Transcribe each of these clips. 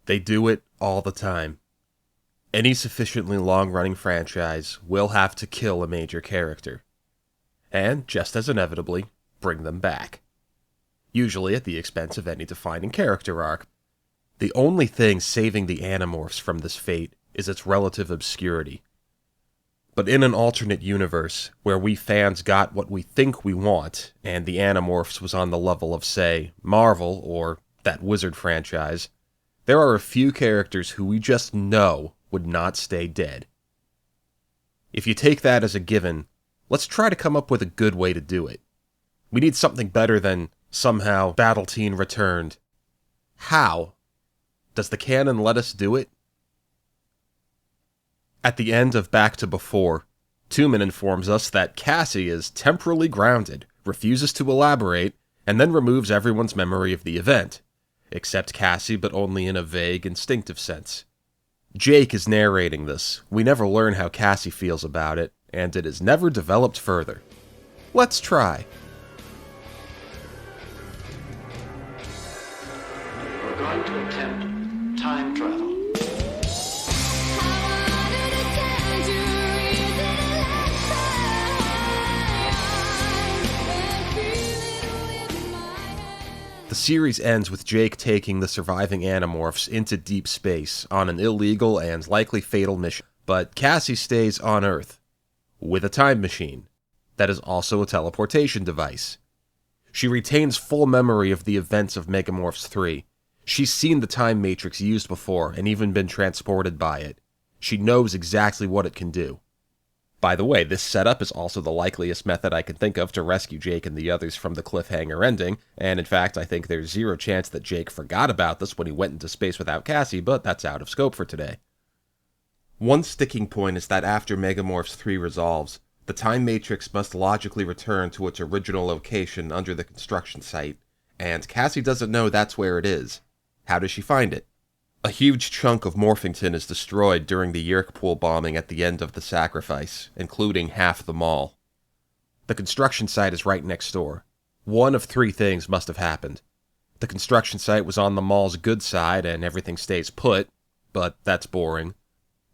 They do it all the time. Any sufficiently long-running franchise will have to kill a major character. And, just as inevitably, bring them back. Usually at the expense of any defining character arc. The only thing saving the Animorphs from this fate is its relative obscurity. But in an alternate universe, where we fans got what we think we want, and the Animorphs was on the level of, say, Marvel or that Wizard franchise, there are a few characters who we just know would not stay dead. If you take that as a given, let's try to come up with a good way to do it. We need something better than, somehow, Battle-Teen returned. How? Does the canon let us do it? At the end of Back to Before, Tooman informs us that Cassie is temporally grounded, refuses to elaborate, and then removes everyone's memory of the event. Except Cassie, but only in a vague, instinctive sense. Jake is narrating this. We never learn how Cassie feels about it, and it is never developed further. Let's try. We're going to attempt time travel. The series ends with Jake taking the surviving Animorphs into deep space on an illegal and likely fatal mission, but Cassie stays on Earth, with a time machine that is also a teleportation device. She retains full memory of the events of Megamorphs 3. She's seen the time matrix used before and even been transported by it. She knows exactly what it can do. By the way, this setup is also the likeliest method I can think of to rescue Jake and the others from the cliffhanger ending, and in fact I think there's zero chance that Jake forgot about this when he went into space without Cassie, but that's out of scope for today. One sticking point is that after Megamorphs 3 resolves, the time matrix must logically return to its original location under the construction site, and Cassie doesn't know that's where it is. How does she find it? A huge chunk of Morphington is destroyed during the Yirkpool bombing at the end of The Sacrifice, including half the mall. The construction site is right next door. One of three things must have happened. The construction site was on the mall's good side and everything stays put, but that's boring.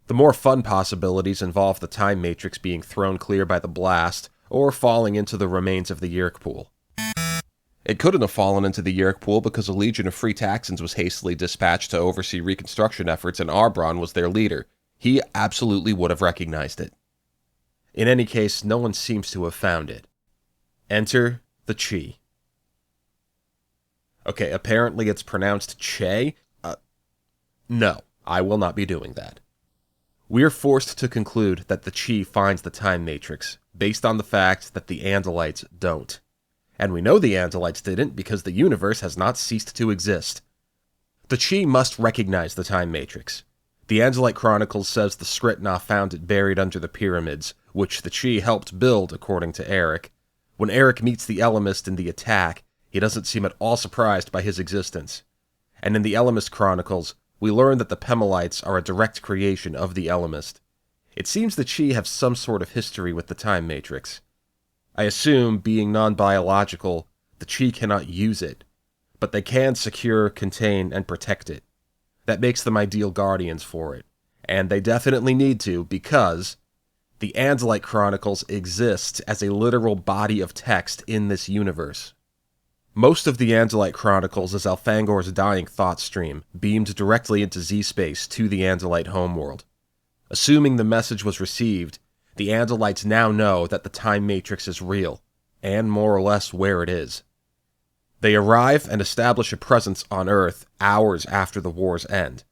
The more fun possibilities involve the time matrix being thrown clear by the blast, or falling into the remains of the Yirkpool. It couldn't have fallen into the Yirkpool because a legion of free Taxons was hastily dispatched to oversee reconstruction efforts and Arbron was their leader. He absolutely would have recognized it. In any case, no one seems to have found it. Enter the Chee. Okay, apparently it's pronounced Che? No, I will not be doing that. We're forced to conclude that the Chee finds the time matrix, based on the fact that the Andalites don't. And we know the Andalites didn't because the universe has not ceased to exist. The Chee must recognize the time matrix. The Andalite Chronicles says the Skritna found it buried under the pyramids, which the Chee helped build, according to Eric. When Eric meets the Ellimist in the attack, he doesn't seem at all surprised by his existence. And in the Ellimist Chronicles, we learn that the Pemalites are a direct creation of the Ellimist. It seems the Chee have some sort of history with the time matrix. I assume, being non-biological, the Chee cannot use it, but they can secure, contain, and protect it. That makes them ideal guardians for it, and they definitely need to because the Andalite Chronicles exist as a literal body of text in this universe. Most of the Andalite Chronicles is Elfangor's dying thought stream, beamed directly into Z-Space to the Andalite homeworld. Assuming the message was received, the Andalites now know that the time matrix is real, and more or less where it is. They arrive and establish a presence on Earth hours after the war's end.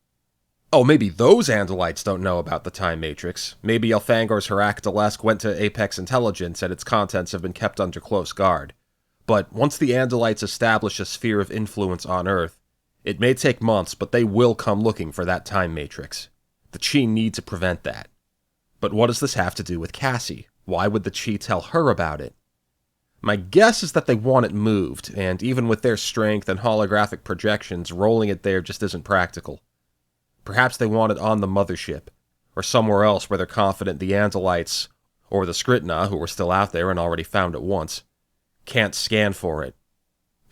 Oh, maybe those Andalites don't know about the time matrix. Maybe Elfangor's Heractalesk went to Apex Intelligence and its contents have been kept under close guard. But once the Andalites establish a sphere of influence on Earth, it may take months, but they will come looking for that time matrix. The Chee need to prevent that. But what does this have to do with Cassie? Why would the Chee tell her about it? My guess is that they want it moved, and even with their strength and holographic projections, rolling it there just isn't practical. Perhaps they want it on the mothership, or somewhere else where they're confident the Andalites, or the Skritna, who were still out there and already found it once, can't scan for it.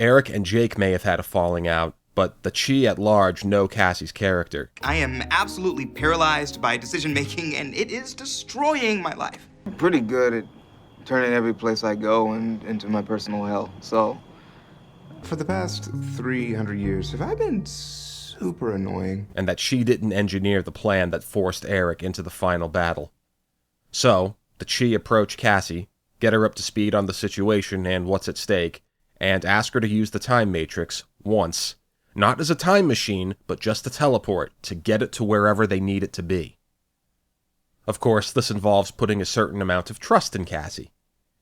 Eric and Jake may have had a falling out, but the Chee at large know Cassie's character. I am absolutely paralyzed by decision-making, and it is destroying my life. I'm pretty good at turning every place I go into my personal hell, so... For the past 300 years, have I been super annoying? And that she didn't engineer the plan that forced Eric into the final battle. So, the Chee approach Cassie, get her up to speed on the situation and what's at stake, and ask her to use the time matrix once, not as a time machine, but just to teleport to get it to wherever they need it to be. Of course, this involves putting a certain amount of trust in Cassie.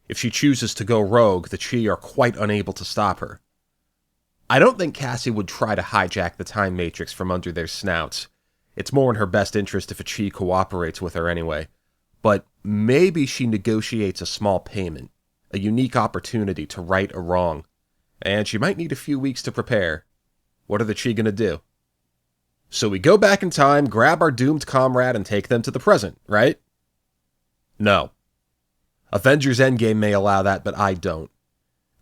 If she chooses to go rogue, the Chee are quite unable to stop her. I don't think Cassie would try to hijack the time matrix from under their snouts. It's more in her best interest if a Chee cooperates with her anyway. But maybe she negotiates a small payment, a unique opportunity to right a wrong. And she might need a few weeks to prepare. What are the Chee gonna do? So we go back in time, grab our doomed comrade, and take them to the present, right? No. Avengers Endgame may allow that, but I don't.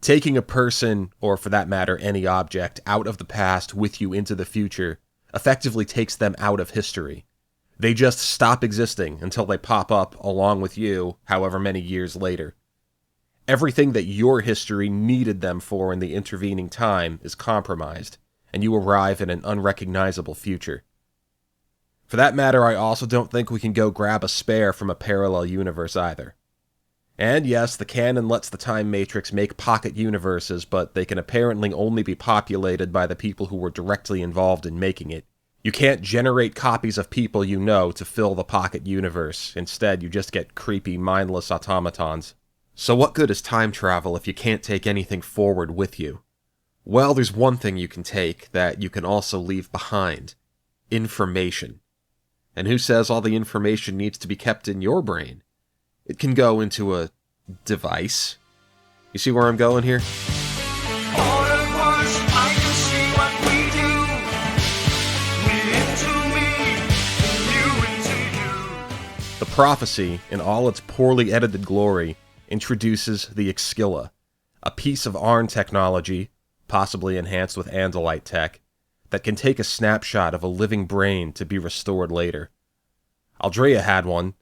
Taking a person, or for that matter any object, out of the past with you into the future effectively takes them out of history. They just stop existing until they pop up along with you however many years later. Everything that your history needed them for in the intervening time is compromised, and you arrive in an unrecognizable future. For that matter, I also don't think we can go grab a spare from a parallel universe either. And yes, the canon lets the Time Matrix make pocket universes, but they can apparently only be populated by the people who were directly involved in making it. You can't generate copies of people you know to fill the pocket universe. Instead, you just get creepy, mindless automatons. So what good is time travel if you can't take anything forward with you? Well, there's one thing you can take that you can also leave behind. Information. And who says all the information needs to be kept in your brain? It can go into a device. You see where I'm going here? All at once, I can see what we do. Me into me, and you into you. The Prophecy, in all its poorly edited glory, introduces the Exquilla, a piece of ARN technology, possibly enhanced with Andalite tech, that can take a snapshot of a living brain to be restored later. Aldrea had one.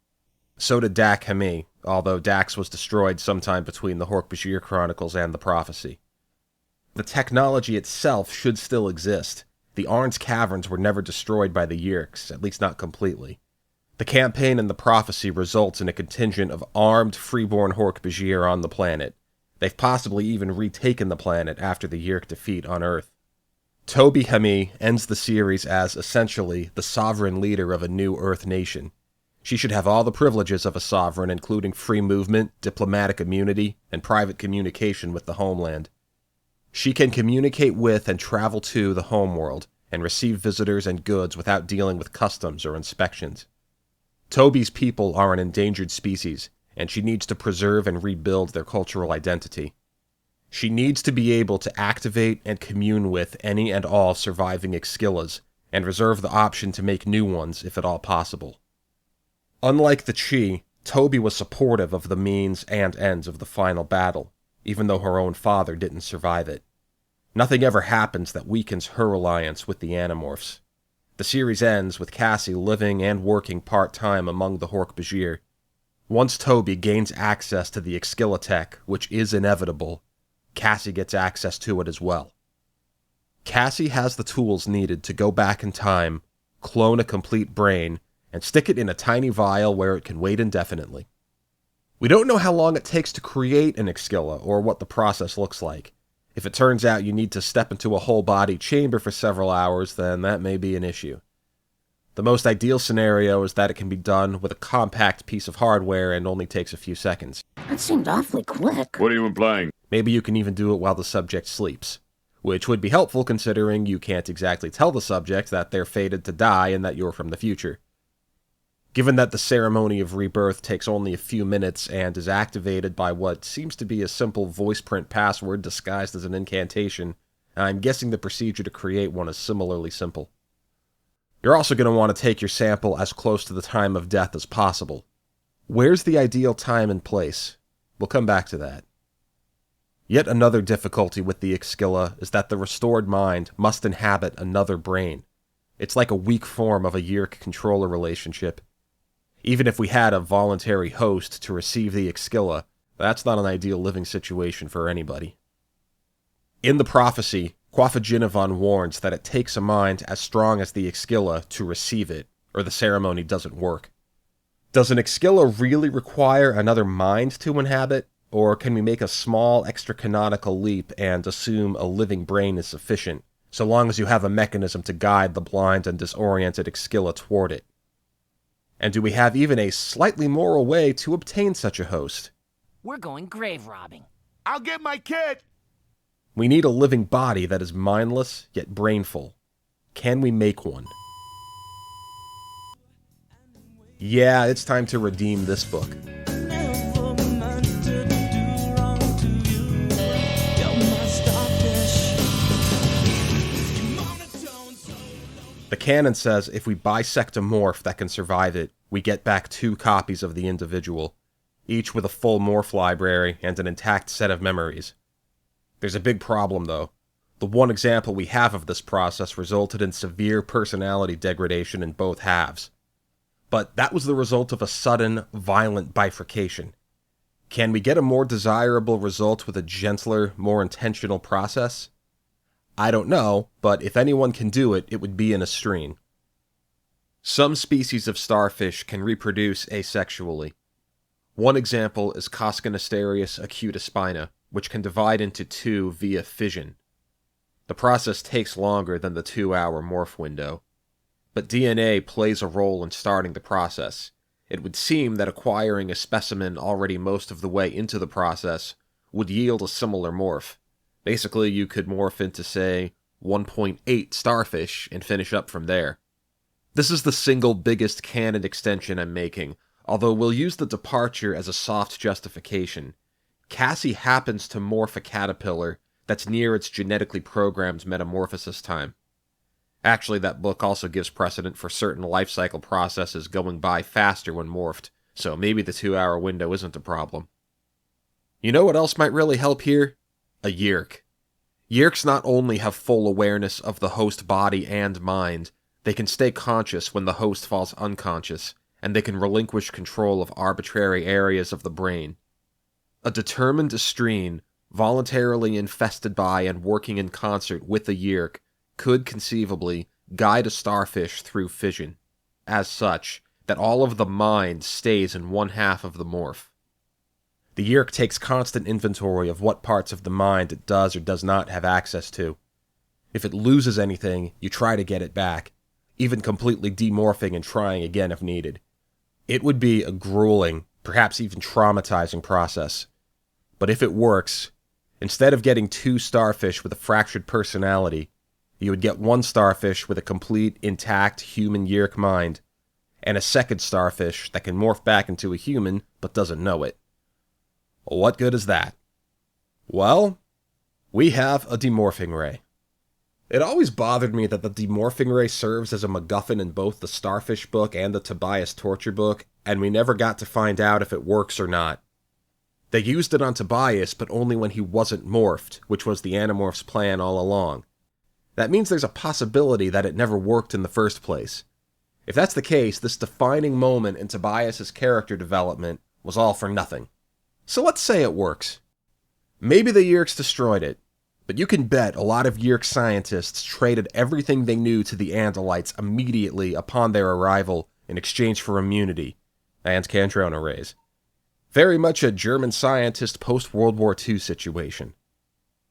So did Dak Hami, although Dax was destroyed sometime between the Hork-Bajir Chronicles and the Prophecy. The technology itself should still exist. The Arn's caverns were never destroyed by the Yeerks, at least not completely. The campaign and the Prophecy results in a contingent of armed, freeborn Hork-Bajir on the planet. They've possibly even retaken the planet after the Yeerk defeat on Earth. Toby Hami ends the series as, essentially, the sovereign leader of a new Earth nation. She should have all the privileges of a sovereign, including free movement, diplomatic immunity, and private communication with the homeland. She can communicate with and travel to the homeworld, and receive visitors and goods without dealing with customs or inspections. Toby's people are an endangered species, and she needs to preserve and rebuild their cultural identity. She needs to be able to activate and commune with any and all surviving Exquillas, and reserve the option to make new ones if at all possible. Unlike the Chee, Toby was supportive of the means and ends of the final battle, even though her own father didn't survive it. Nothing ever happens that weakens her alliance with the Animorphs. The series ends with Cassie living and working part-time among the Hork-Bajir. Once Toby gains access to the Exquilla tech, which is inevitable, Cassie gets access to it as well. Cassie has the tools needed to go back in time, clone a complete brain, and stick it in a tiny vial where it can wait indefinitely. We don't know how long it takes to create an Exquilla or what the process looks like. If it turns out you need to step into a whole-body chamber for several hours, then that may be an issue. The most ideal scenario is that it can be done with a compact piece of hardware and only takes a few seconds. That seemed awfully quick. What are you implying? Maybe you can even do it while the subject sleeps, which would be helpful considering you can't exactly tell the subject that they're fated to die and that you're from the future. Given that the ceremony of rebirth takes only a few minutes and is activated by what seems to be a simple voice print password disguised as an incantation, I'm guessing the procedure to create one is similarly simple. You're also going to want to take your sample as close to the time of death as possible. Where's the ideal time and place? We'll come back to that. Yet another difficulty with the Exquilla is that the restored mind must inhabit another brain. It's like a weak form of a Yeerk-controller relationship. Even if we had a voluntary host to receive the Exquilla, that's not an ideal living situation for anybody. In the prophecy, Quaffaginavan warns that it takes a mind as strong as the Exquilla to receive it, or the ceremony doesn't work. Does an Exquilla really require another mind to inhabit, or can we make a small extra-canonical leap and assume a living brain is sufficient, so long as you have a mechanism to guide the blind and disoriented Exquilla toward it? And do we have even a slightly moral way to obtain such a host? We're going grave robbing. I'll get my kid! We need a living body that is mindless yet brainful. Can we make one? Yeah, it's time to redeem this book. The canon says if we bisect a morph that can survive it, we get back 2 copies of the individual, each with a full morph library and an intact set of memories. There's a big problem, though. The one example we have of this process resulted in severe personality degradation in both halves. But that was the result of a sudden, violent bifurcation. Can we get a more desirable result with a gentler, more intentional process? I don't know, but if anyone can do it, it would be an Astrine. Some species of starfish can reproduce asexually. One example is Cosconasterius acutaspina, which can divide into 2 via fission. The process takes longer than the 2-hour morph window. But DNA plays a role in starting the process. It would seem that acquiring a specimen already most of the way into the process would yield a similar morph. Basically, you could morph into, say, 1.8 starfish and finish up from there. This is the single biggest canon extension I'm making, although we'll use the departure as a soft justification. Cassie happens to morph a caterpillar that's near its genetically programmed metamorphosis time. Actually, that book also gives precedent for certain life cycle processes going by faster when morphed, so maybe the 2-hour window isn't a problem. You know what else might really help here? A Yeerk. Yeerks not only have full awareness of the host body and mind, they can stay conscious when the host falls unconscious, and they can relinquish control of arbitrary areas of the brain. A determined Astrine, voluntarily infested by and working in concert with a Yeerk, could conceivably guide a starfish through fission, as such that all of the mind stays in one half of the morph. The Yeerk takes constant inventory of what parts of the mind it does or does not have access to. If it loses anything, you try to get it back, even completely demorphing and trying again if needed. It would be a grueling, perhaps even traumatizing process. But if it works, instead of getting 2 starfish with a fractured personality, you would get 1 starfish with a complete, intact human Yeerk mind, and a second starfish that can morph back into a human but doesn't know it. What good is that? Well, we have a demorphing ray. It always bothered me that the demorphing ray serves as a MacGuffin in both the Starfish book and the Tobias Torture book, and we never got to find out if it works or not. They used it on Tobias, but only when he wasn't morphed, which was the Animorphs' plan all along. That means there's a possibility that it never worked in the first place. If that's the case, this defining moment in Tobias' character development was all for nothing. So let's say it works. Maybe the Yeerks destroyed it, but you can bet a lot of Yeerk scientists traded everything they knew to the Andalites immediately upon their arrival in exchange for immunity, and Kandrona rays. Very much a German scientist post-World War II situation.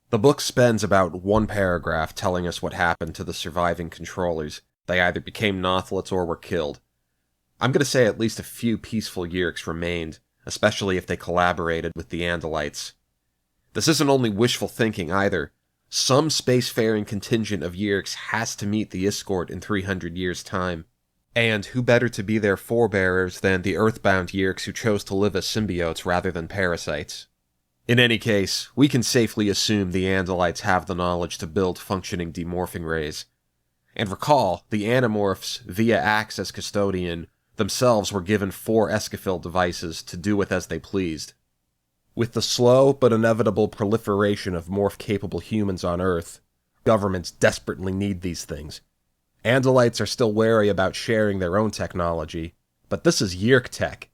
The book spends about 1 paragraph telling us what happened to the surviving controllers. They either became Nothlets or were killed. I'm going to say at least a few peaceful Yeerks remained, especially if they collaborated with the Andalites. This isn't only wishful thinking either. Some spacefaring contingent of Yeerks has to meet the Iscort in 300 years' time. And who better to be their forebearers than the Earthbound Yeerks who chose to live as symbiotes rather than parasites? In any case, we can safely assume the Andalites have the knowledge to build functioning demorphing rays. And recall, the Animorphs, via Axe as custodian, themselves were given 4 Escafil devices to do with as they pleased. With the slow but inevitable proliferation of morph-capable humans on Earth, governments desperately need these things. Andalites are still wary about sharing their own technology, but this is Yeerk tech,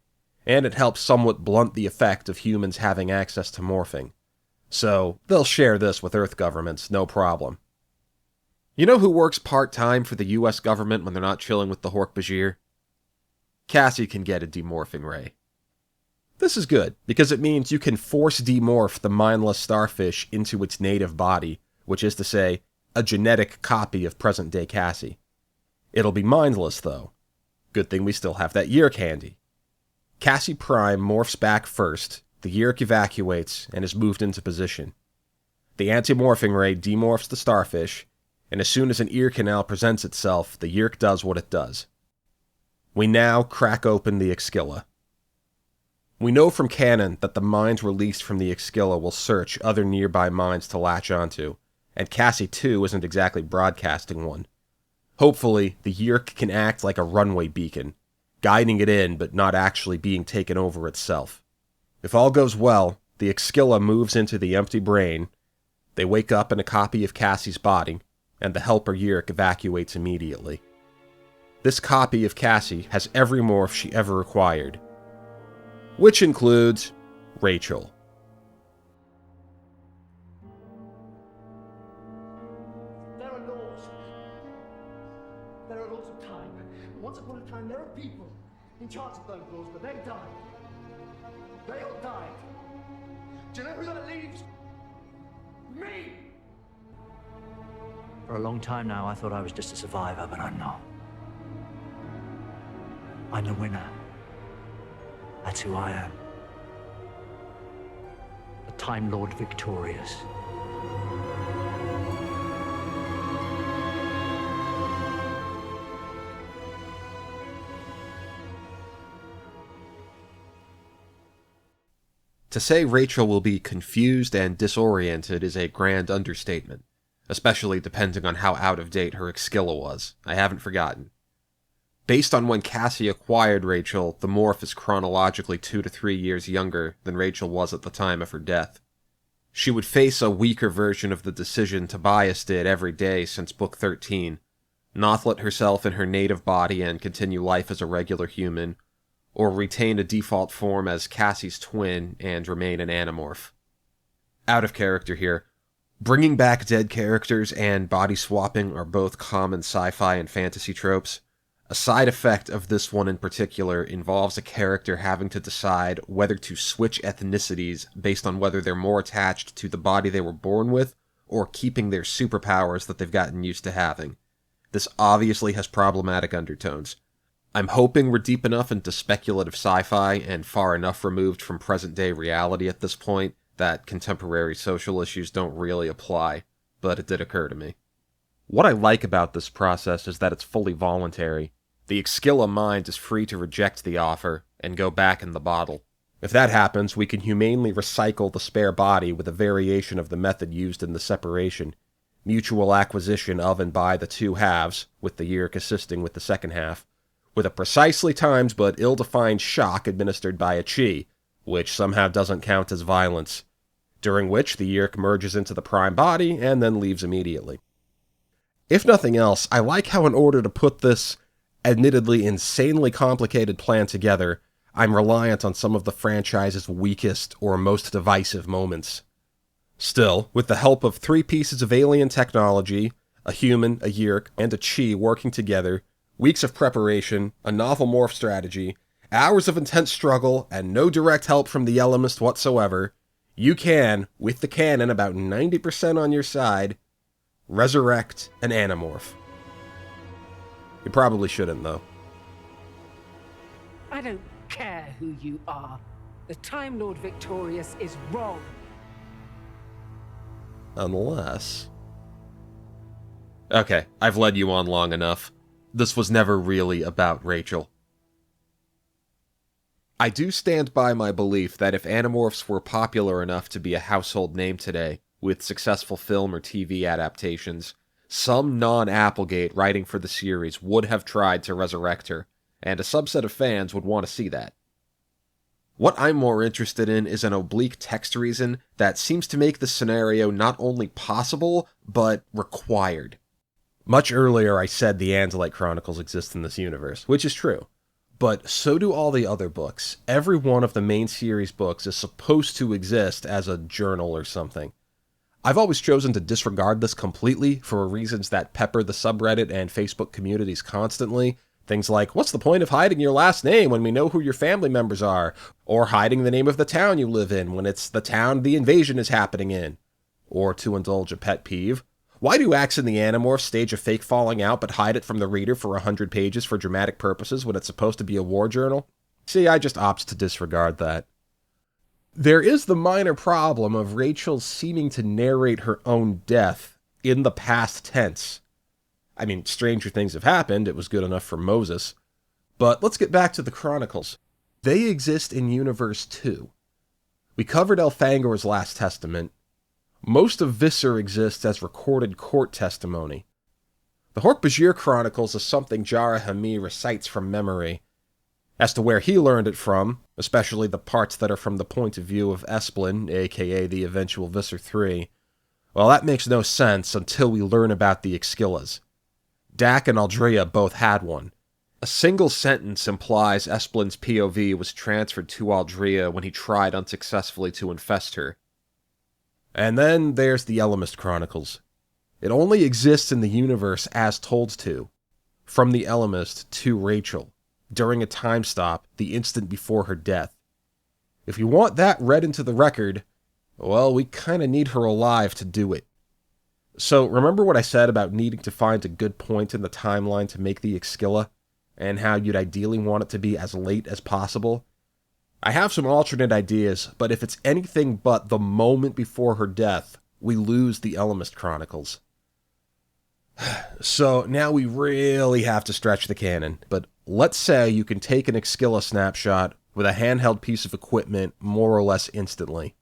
and it helps somewhat blunt the effect of humans having access to morphing. So, they'll share this with Earth governments, no problem. You know who works part-time for the US government when they're not chilling with the Hork-Bajir? Cassie can get a demorphing ray. This is good, because it means you can force demorph the mindless starfish into its native body, which is to say, a genetic copy of present-day Cassie. It'll be mindless, though. Good thing we still have that Yeerk handy. Cassie Prime morphs back first, the Yeerk evacuates, and is moved into position. The anti-morphing ray demorphs the starfish, and as soon as an ear canal presents itself, the Yeerk does what it does. We now crack open the Exkilla. We know from canon that the minds released from the Exkilla will search other nearby minds to latch onto, and Cassie 2 isn't exactly broadcasting one. Hopefully, the Yeerk can act like a runway beacon, guiding it in but not actually being taken over itself. If all goes well, the Exkilla moves into the empty brain, they wake up in a copy of Cassie's body, and the helper Yeerk evacuates immediately. This copy of Cassie has every morph she ever acquired, which includes Rachel. There are laws. There are laws of time. Once upon a time, there were people in charge of those laws, but they died. They all died. Do you know who that leaves? Me! For a long time now, I thought I was just a survivor, but I'm not. I'm the winner. That's who I am. The Time Lord victorious. To say Rachel will be confused and disoriented is a grand understatement, especially depending on how out of date her Exkilla was. I haven't forgotten. Based on when Cassie acquired Rachel, the morph is chronologically 2 to 3 years younger than Rachel was at the time of her death. She would face a weaker version of the decision Tobias did every day since Book 13, not let herself in her native body and continue life as a regular human, or retain a default form as Cassie's twin and remain an Animorph. Out of character here, bringing back dead characters and body swapping are both common sci-fi and fantasy tropes. A side effect of this one in particular involves a character having to decide whether to switch ethnicities based on whether they're more attached to the body they were born with or keeping their superpowers that they've gotten used to having. This obviously has problematic undertones. I'm hoping we're deep enough into speculative sci-fi and far enough removed from present-day reality at this point that contemporary social issues don't really apply, but it did occur to me. What I like about this process is that it's fully voluntary. The Exkilla mind is free to reject the offer and go back in the bottle. If that happens, we can humanely recycle the spare body with a variation of the method used in the separation, mutual acquisition of and by the two halves, with the Yeerk assisting with the second half, with a precisely timed but ill-defined shock administered by a chi, which somehow doesn't count as violence, during which the Yeerk merges into the prime body and then leaves immediately. If nothing else, I like how in order to put this admittedly insanely complicated plan together, I'm reliant on some of the franchise's weakest or most divisive moments. Still, with the help of 3 pieces of alien technology, a human, a Yeerk, and a Chi working together, weeks of preparation, a novel morph strategy, hours of intense struggle, and no direct help from the Ellimist whatsoever, you can, with the canon about 90% on your side, resurrect an Animorph. You probably shouldn't, though. I don't care who you are. The Time Lord Victorious is wrong. Unless... Okay, I've led you on long enough. This was never really about Rachel. I do stand by my belief that if Animorphs were popular enough to be a household name today, with successful film or TV adaptations, some non-Applegate writing for the series would have tried to resurrect her, and a subset of fans would want to see that. What I'm more interested in is an oblique text reason that seems to make the scenario not only possible, but required. Much earlier I said the Andalite Chronicles exist in this universe, which is true. But so do all the other books. Every one of the main series books is supposed to exist as a journal or something. I've always chosen to disregard this completely for reasons that pepper the subreddit and Facebook communities constantly. Things like, what's the point of hiding your last name when we know who your family members are? Or hiding the name of the town you live in when it's the town the invasion is happening in? Or, to indulge a pet peeve, why do Axe and the Animorphs stage a fake falling out but hide it from the reader for 100 pages for dramatic purposes when it's supposed to be a war journal? See, I just opt to disregard that. There is the minor problem of Rachel seeming to narrate her own death in the past tense. I mean, stranger things have happened, it was good enough for Moses. But let's get back to the Chronicles. They exist in Universe 2. We covered Elfangor's Last Testament. Most of Visser exists as recorded court testimony. The Hork-Bajir Chronicles is something Jarahami recites from memory. As to where he learned it from, especially the parts that are from the point of view of Esplin, aka the eventual Visser III, well, that makes no sense until we learn about the Exkillas. Dak and Aldrea both had one. A single sentence implies Esplin's POV was transferred to Aldrea when he tried unsuccessfully to infest her. And then there's the Ellimist Chronicles. It only exists in the universe as told to, from the Ellimist to Rachel, during a time stop the instant before her death. If you want that read into the record, well, we kinda need her alive to do it. So, remember what I said about needing to find a good point in the timeline to make the Exkilla, and how you'd ideally want it to be as late as possible? I have some alternate ideas, but if it's anything but the moment before her death, we lose the Ellimist Chronicles. So, now we really have to stretch the canon, but let's say you can take an Exkilla snapshot with a handheld piece of equipment more or less instantly.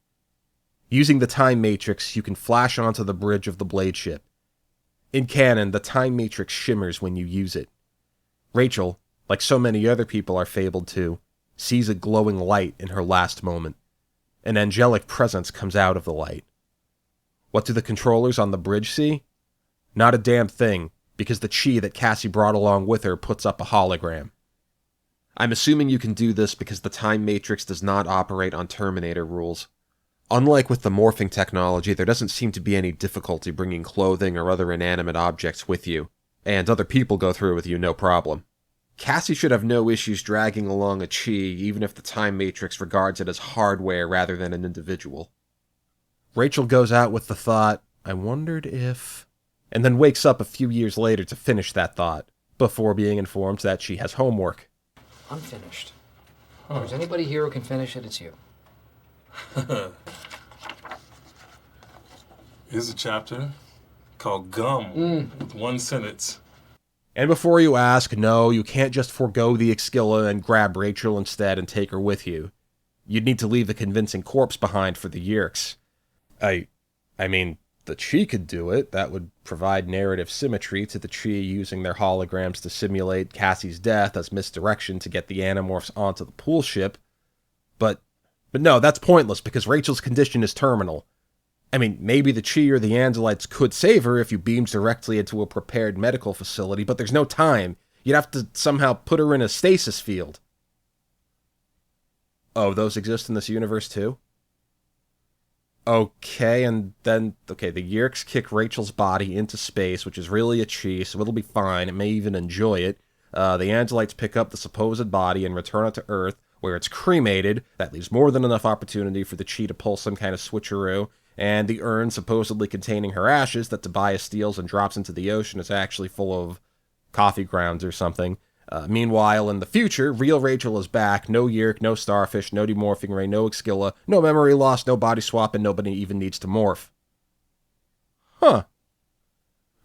Using the Time Matrix, you can flash onto the bridge of the Blade ship. In canon, the Time Matrix shimmers when you use it. Rachel, like so many other people are fabled to, sees a glowing light in her last moment. An angelic presence comes out of the light. What do the controllers on the bridge see? Not a damn thing, because the chi that Cassie brought along with her puts up a hologram. I'm assuming you can do this because the Time Matrix does not operate on Terminator rules. Unlike with the morphing technology, there doesn't seem to be any difficulty bringing clothing or other inanimate objects with you, and other people go through with you no problem. Cassie should have no issues dragging along a chi, even if the Time Matrix regards it as hardware rather than an individual. Rachel goes out with the thought, I wondered if... and then wakes up a few years later to finish that thought, before being informed that she has homework. Unfinished. If there's anybody here who can finish it, it's you. Here's a chapter called Gum, with one sentence. And before you ask, no, you can't just forego the Exkilla and grab Rachel instead and take her with you. You'd need to leave a convincing corpse behind for the Yeerks. I mean, the Chi could do it. That would provide narrative symmetry to the Chi using their holograms to simulate Cassie's death as misdirection to get the Animorphs onto the pool ship. But no, that's pointless because Rachel's condition is terminal. I mean, maybe the Chi or the Andalites could save her if you beamed directly into a prepared medical facility, but there's no time. You'd have to somehow put her in a stasis field. Oh, those exist in this universe too? Okay, and then, the Yeerks kick Rachel's body into space, which is really a Chi, so it'll be fine. It may even enjoy it. The Andalites pick up the supposed body and return it to Earth, where it's cremated. That leaves more than enough opportunity for the Chi to pull some kind of switcheroo. And the urn supposedly containing her ashes that Tobias steals and drops into the ocean is actually full of coffee grounds or something. Meanwhile, in the future, real Rachel is back. No Yeerk, no Starfish, no demorphing ray, no Exkilla, no memory loss, no body swap, and nobody even needs to morph. Huh.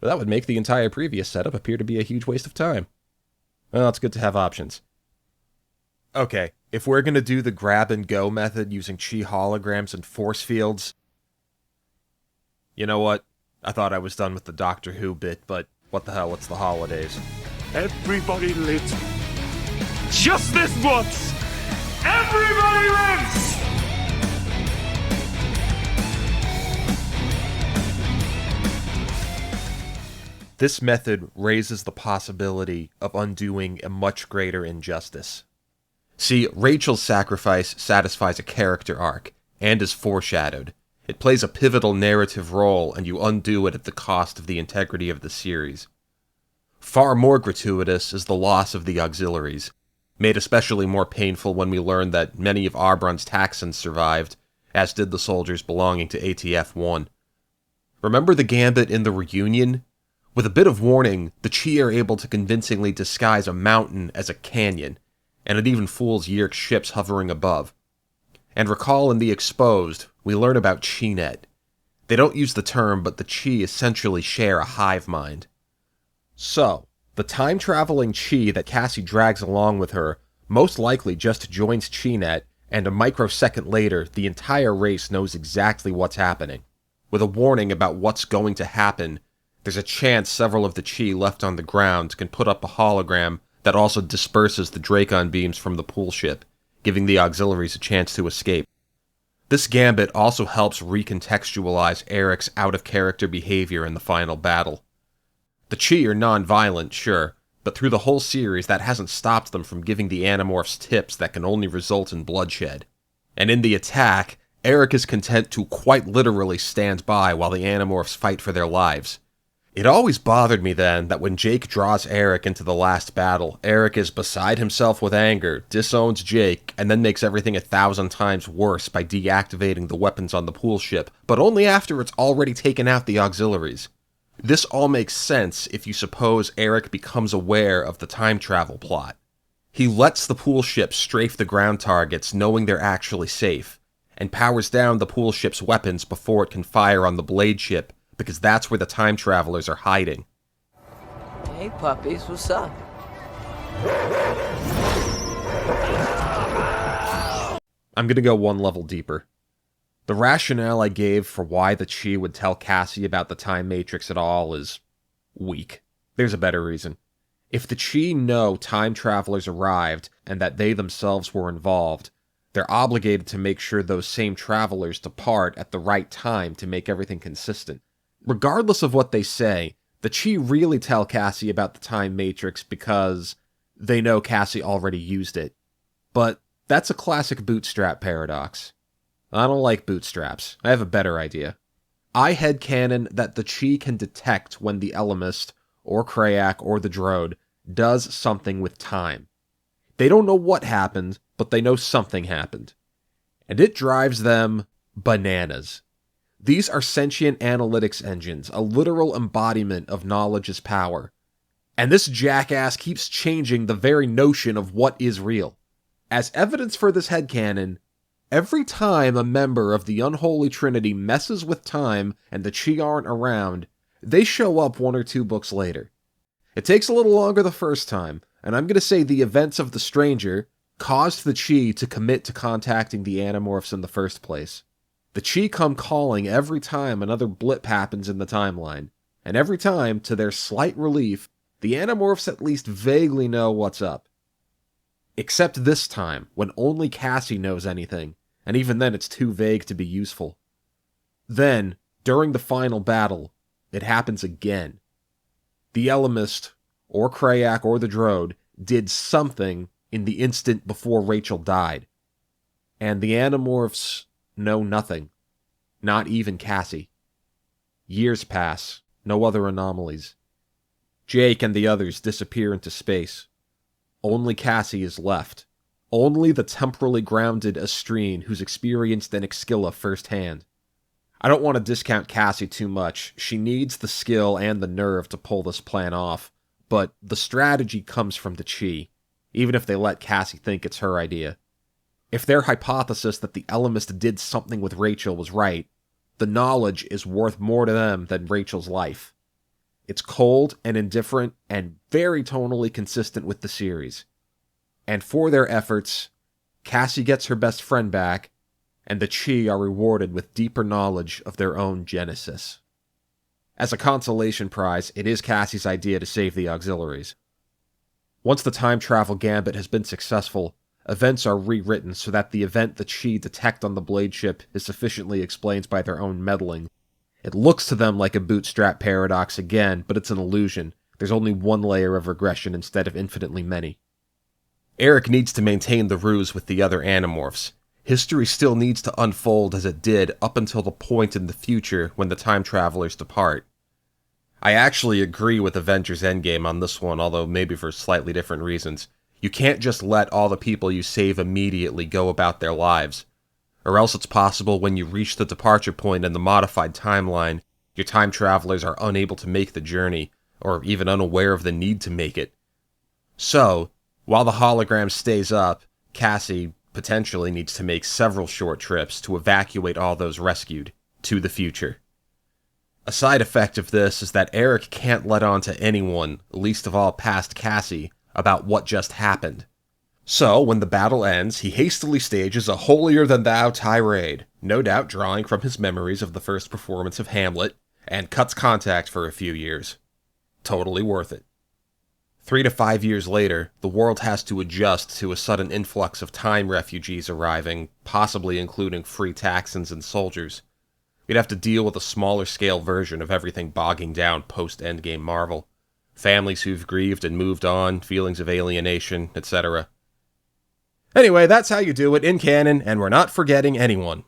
Well, that would make the entire previous setup appear to be a huge waste of time. Well, it's good to have options. Okay, if we're going to do the grab-and-go method using Chi holograms and force fields... You know what? I thought I was done with the Doctor Who bit, but what the hell, it's the holidays. Everybody lives just this once, Everybody lives! This method raises the possibility of undoing a much greater injustice. See, Rachel's sacrifice satisfies a character arc, and is foreshadowed. It plays a pivotal narrative role, and you undo it at the cost of the integrity of the series. Far more gratuitous is the loss of the auxiliaries, made especially more painful when we learn that many of Arbron's Taxxons survived, as did the soldiers belonging to ATF-1. Remember the Gambit in the reunion? With a bit of warning, the Chee are able to convincingly disguise a mountain as a canyon, and it even fools Yeerk's ships hovering above. And recall in The Exposed, we learn about CheeNet. They don't use the term, but the Chee essentially share a hive mind. So, the time-traveling Chee that Cassie drags along with her most likely just joins CheeNet, and a microsecond later, the entire race knows exactly what's happening. With a warning about what's going to happen, there's a chance several of the Chee left on the ground can put up a hologram that also disperses the Dracon beams from the pool ship, giving the auxiliaries a chance to escape. This gambit also helps recontextualize Eric's out-of-character behavior in the final battle. The Chee are non-violent, sure, but through the whole series that hasn't stopped them from giving the Animorphs tips that can only result in bloodshed. And in the attack, Eric is content to quite literally stand by while the Animorphs fight for their lives. It always bothered me then that when Jake draws Eric into the last battle, Eric is beside himself with anger, disowns Jake, and then makes everything 1,000 times worse by deactivating the weapons on the pool ship, but only after it's already taken out the auxiliaries. This all makes sense if you suppose Eric becomes aware of the time travel plot. He lets the pool ship strafe the ground targets knowing they're actually safe, and powers down the pool ship's weapons before it can fire on the blade ship, because that's where the time travelers are hiding. Hey puppies, what's up? I'm gonna go one level deeper. The rationale I gave for why the Chee would tell Cassie about the Time Matrix at all is weak. There's a better reason. If the Chee know time travelers arrived and that they themselves were involved, they're obligated to make sure those same travelers depart at the right time to make everything consistent. Regardless of what they say, the Chee really tell Cassie about the Time Matrix because they know Cassie already used it. But that's a classic bootstrap paradox. I don't like bootstraps. I have a better idea. I headcanon that the Chee can detect when the Ellimist, or Krayak, or the Drode does something with time. They don't know what happened, but they know something happened. And it drives them bananas. These are sentient analytics engines, a literal embodiment of knowledge is power. And this jackass keeps changing the very notion of what is real. As evidence for this headcanon, every time a member of the Unholy Trinity messes with time and the Chee aren't around, they show up 1 or 2 books later. It takes a little longer the first time, and I'm going to say the events of The Stranger caused the Chee to commit to contacting the Animorphs in the first place. The Chee come calling every time another blip happens in the timeline, and every time, to their slight relief, the Animorphs at least vaguely know what's up. Except this time, when only Cassie knows anything, and even then it's too vague to be useful. Then, during the final battle, it happens again. The Ellimist, or Krayak, or the Drode did something in the instant before Rachel died. And the Animorphs know nothing. Not even Cassie. Years pass, no other anomalies. Jake and the others disappear into space. Only Cassie is left. Only the temporally grounded Astrine who's experienced an Exquilla firsthand. I don't want to discount Cassie too much. She needs the skill and the nerve to pull this plan off, but the strategy comes from the Chee, even if they let Cassie think it's her idea. If their hypothesis that the Ellimist did something with Rachel was right, the knowledge is worth more to them than Rachel's life. It's cold and indifferent and very tonally consistent with the series. And for their efforts, Cassie gets her best friend back, and the Chee are rewarded with deeper knowledge of their own genesis. As a consolation prize, it is Cassie's idea to save the auxiliaries. Once the time travel gambit has been successful, events are rewritten so that the event that she detect on the Blade ship is sufficiently explained by their own meddling. It looks to them like a bootstrap paradox again, but it's an illusion. There's only one layer of regression instead of infinitely many. Eric needs to maintain the ruse with the other Animorphs. History still needs to unfold as it did up until the point in the future when the time travelers depart. I actually agree with Avengers Endgame on this one, although maybe for slightly different reasons. You can't just let all the people you save immediately go about their lives. Or else it's possible when you reach the departure point in the modified timeline, your time travelers are unable to make the journey, or even unaware of the need to make it. So, while the hologram stays up, Cassie potentially needs to make several short trips to evacuate all those rescued to the future. A side effect of this is that Eric can't let on to anyone, least of all past Cassie, about what just happened. So, when the battle ends, he hastily stages a holier-than-thou tirade, no doubt drawing from his memories of the first performance of Hamlet, and cuts contact for a few years. Totally worth it. 3 to 5 years later, the world has to adjust to a sudden influx of time refugees arriving, possibly including free Taxons and soldiers. We'd have to deal with a smaller-scale version of everything bogging down post-Endgame Marvel. Families who've grieved and moved on, feelings of alienation, etc. Anyway, that's how you do it in canon, and we're not forgetting anyone.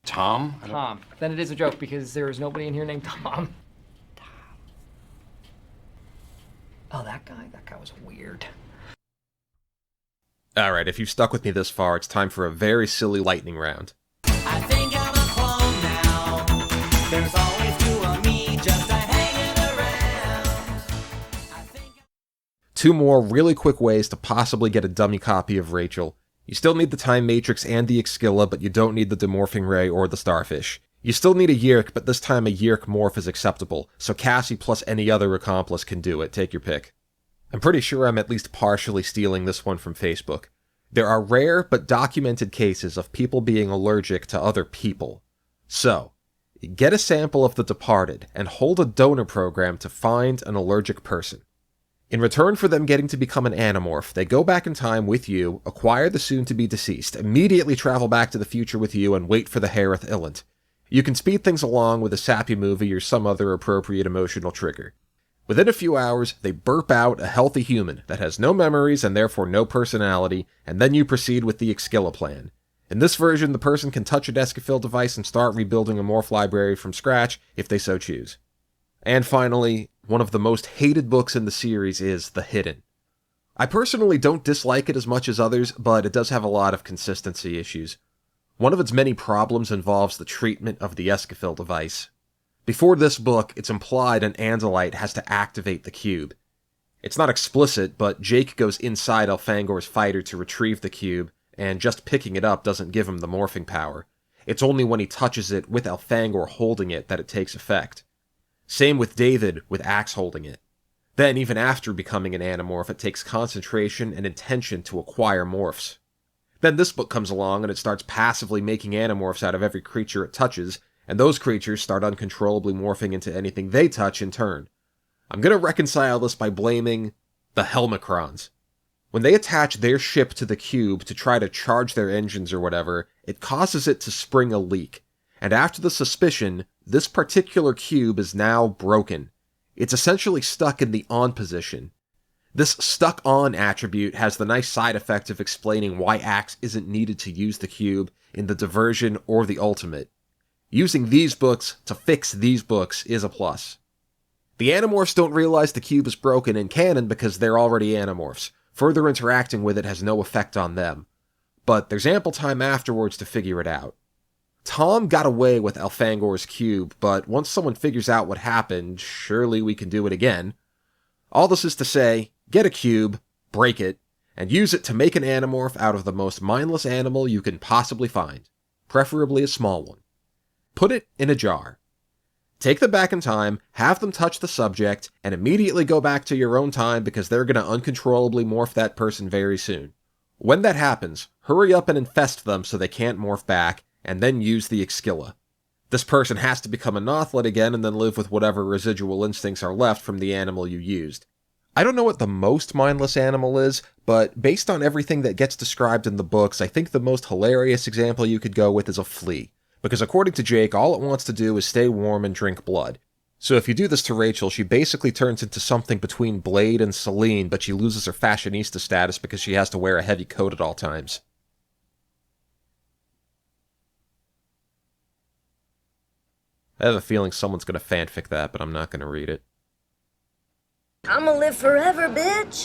Tom? Tom. Then it is a joke because there is nobody in here named Tom. Oh, that guy was weird. Alright, if you've stuck with me this far, it's time for a very silly lightning round. I think I'm a clone now. There's always two of me just hanging around. Two more really quick ways to possibly get a dummy copy of Rachel. You still need the Time Matrix and the Exquilla, but you don't need the Demorphing Ray or the Starfish. You still need a Yeerk, but this time a Yeerk morph is acceptable, so Cassie plus any other accomplice can do it. Take your pick. I'm pretty sure I'm at least partially stealing this one from Facebook. There are rare but documented cases of people being allergic to other people. So, get a sample of the departed and hold a donor program to find an allergic person. In return for them getting to become an Animorph, they go back in time with you, acquire the soon-to-be-deceased, immediately travel back to the future with you, and wait for the Harith Illant. You can speed things along with a sappy movie or some other appropriate emotional trigger. Within a few hours, they burp out a healthy human that has no memories and therefore no personality, and then you proceed with the Exquilla plan. In this version, the person can touch a Escafil device and start rebuilding a morph library from scratch if they so choose. And finally, one of the most hated books in the series is The Hidden. I personally don't dislike it as much as others, but it does have a lot of consistency issues. One of its many problems involves the treatment of the Escafil device. Before this book, it's implied an Andalite has to activate the cube. It's not explicit, but Jake goes inside Elfangor's fighter to retrieve the cube, and just picking it up doesn't give him the morphing power. It's only when he touches it with Elfangor holding it that it takes effect. Same with David, with Axe holding it. Then, even after becoming an Animorph, it takes concentration and intention to acquire morphs. Then this book comes along and it starts passively making Animorphs out of every creature it touches, and those creatures start uncontrollably morphing into anything they touch in turn. I'm gonna reconcile this by blaming the Helmicrons. When they attach their ship to the cube to try to charge their engines or whatever, it causes it to spring a leak. And after the suspicion, this particular cube is now broken. It's essentially stuck in the on position. This stuck on attribute has the nice side effect of explaining why Axe isn't needed to use the cube in the Diversion or the Ultimate. Using these books to fix these books is a plus. The Animorphs don't realize the cube is broken in canon because they're already Animorphs. Further interacting with it has no effect on them. But there's ample time afterwards to figure it out. Tom got away with Elfangor's cube, but once someone figures out what happened, surely we can do it again. All this is to say, get a cube, break it, and use it to make an Animorph out of the most mindless animal you can possibly find, preferably a small one. Put it in a jar. Take them back in time, have them touch the subject, and immediately go back to your own time because they're going to uncontrollably morph that person very soon. When that happens, hurry up and infest them so they can't morph back, and then use the Exquilla. This person has to become a Nothlet again and then live with whatever residual instincts are left from the animal you used. I don't know what the most mindless animal is, but based on everything that gets described in the books, I think the most hilarious example you could go with is a flea. Because according to Jake, all it wants to do is stay warm and drink blood. So if you do this to Rachel, she basically turns into something between Blade and Selene, but she loses her fashionista status because she has to wear a heavy coat at all times. I have a feeling someone's going to fanfic that, but I'm not going to read it. I'ma live forever, bitch.